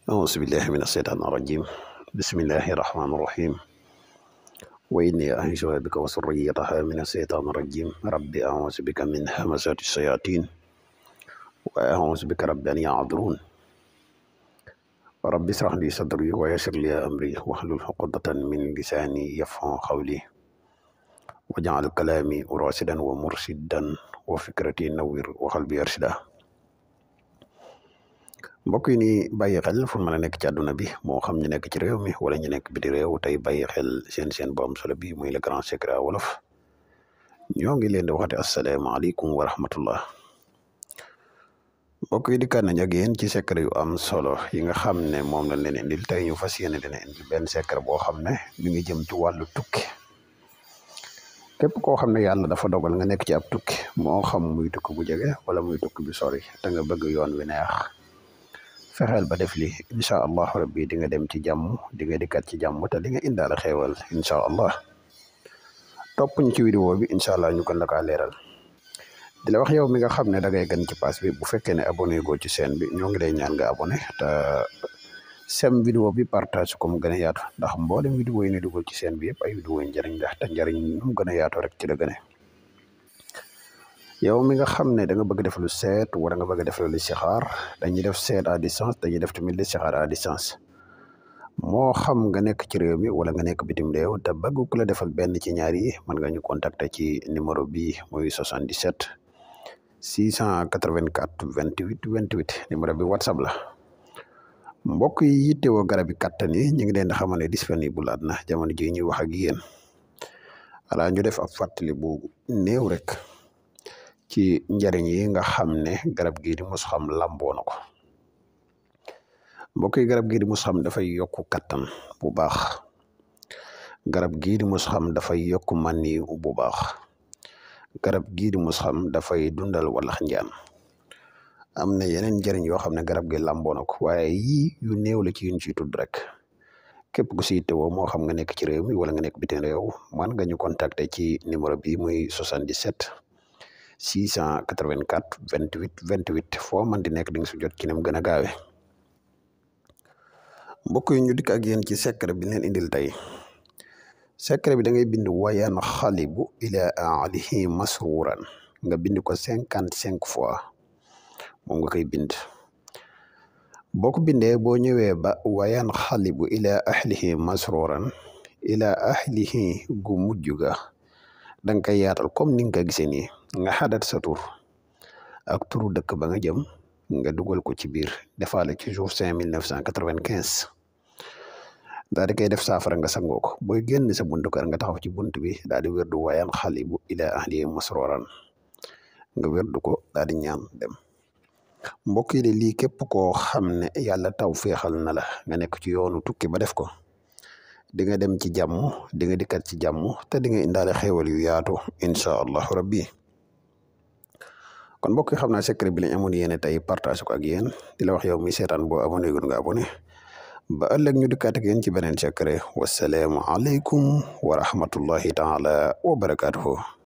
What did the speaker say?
أعوذ بالله من الشيطان الرجيم. بسم الله الرحمن الرحيم. وإني أعيذها بك وذريتها من الشيطان الرجيم. ربي أعوذ بك من همزات الشياطين وأعوذ بك رب أن يحضرون. ربي اشرح لي صدري ويسر لي أمري واحلل عقدة من لساني يفقهوا قولي واجعل كلامي راشدا ومرشدا وفكرتي نوّر وقلبي أرشدا. mbokk yi ni bàyyi xel fu mën a nekk ci àdduna bi moo xam ñu nekk ci réew mi wala ñu nekk biti réew tey bàyyi xel seen bu am solo bi muy le grand secret wolof ñoo ngi leen di waxati asalaamaaleykum wa rahmatullah. mbokk yi dikkaat nañ ak yéen ci secret yu am solo yi nga xam ne moom lañ leen indil tey ñu fas yéene leen indi benn secret boo xam ne mi ngi jëm ci wàllu tukki. képp koo xam ne yàlla dafa dogal nga nekk ci ab tukki moo xam muy tukki bu jege wala muy tukki bu sori te nga bëgg yoon wi neex. fexeel ba def lii incha allah rabbi di nga dem ci jàmm di nga dikkat ci jàmm te di nga indaale xeewal incha allah topp ñu ci vidéo bi incha allah ñu kon la kaa leeral di la wax yow mi nga xam ne da ngay gan ci pass bi bu fekkee ne abonné goo ci chaîne bi ñoo ngi lay ñaan nga abonné te sem vidéo bi partage ko mu gën a yaatu ndax mboolem vidéo yi ne dugal ci chaîne bi yëpp ay vidéo yi njëriñ la te njëriñ nu mu gën a yaatu rek ci la gën a yow mi nga xam ne da nga bëgg def lu seet wala nga bëgg def lu listixaar dañuy def seet à distance dañuy def tamit listixaar à distance moo xam nga nekk ci réew mi wala nga nekk bitim réew te bëgg ku la defal benn ci ñaar yi mën nga ñu contacter ci numéro bi muy 77 684 28 28 numéro bi whatsapp la. mbokk yi yittewoo garabi kàttan yi ñu ngi leen di xamal ne disponible at na jamono ji ñuy wax ak yéen ala ñu def ab fàttali bu néew rek ci njariñ yi nga xam ne garab gii di musxam lamboo na ko. mbokk yi garab gii di musxam dafay yokku kattan bu baax. garab gii di musxam dafay yokku mani bu baax. garab gii di musxam dafay dundal walax njaan. am na yeneen njariñ yoo xam ne garab gi lamboo na ko waaye yii yu néew la ci yuñ ciy tudd rek képp ku si yittewoo moo xam nga nekk ci réew mi wala nga nekk bitim réew man nga ñu contacter ci numéro bi muy 77 684 28 28 foo man di nekk di nga si jot ci nem gën a gaawe. mbokk yi ñu dikk ak yéen ci secret bi leen indil tey secret bi da ngay bind wayan xalibu ila alihi masruran nga bind ko 55 fois moom nga koy bind. boo ko bindee boo ñëwee ba wayan xalibu ila ahlihi masruran ila ahlihi gu mujj ga da nga koy yaatal comme ni nga ko gisee nii nga xadat sa tur ak turu dëkk ba nga jëm nga dugal ko ci biir defaale ci jour 5995 daal di koy def saafara nga sangoo ko booy génn sa buntu kër nga taxaw ci bunt bi daal di wérdu wayan xalibu ila ahlihi masruran nga wérdu ko daal di ñaan dem. mbokk yi de lii képp koo xam ne yàlla taw féexal na la nga nekk ci yoonu tukki ba def ko di nga dem ci jàmm di nga dikkat ci jàmm te di nga indaale xéewal yu yaatu incha allahu rabbi. kon mbokk yi xam naa secret bi lañ amoon yéene tey partage ko ak yéen di la wax yow mi seetaan boo abonné gun nga abonné ba ëllëg ñu dikkaat ak yéen ci beneen secret wasalaamu aleykum wa rahmatullahi taala wa barakatuhu.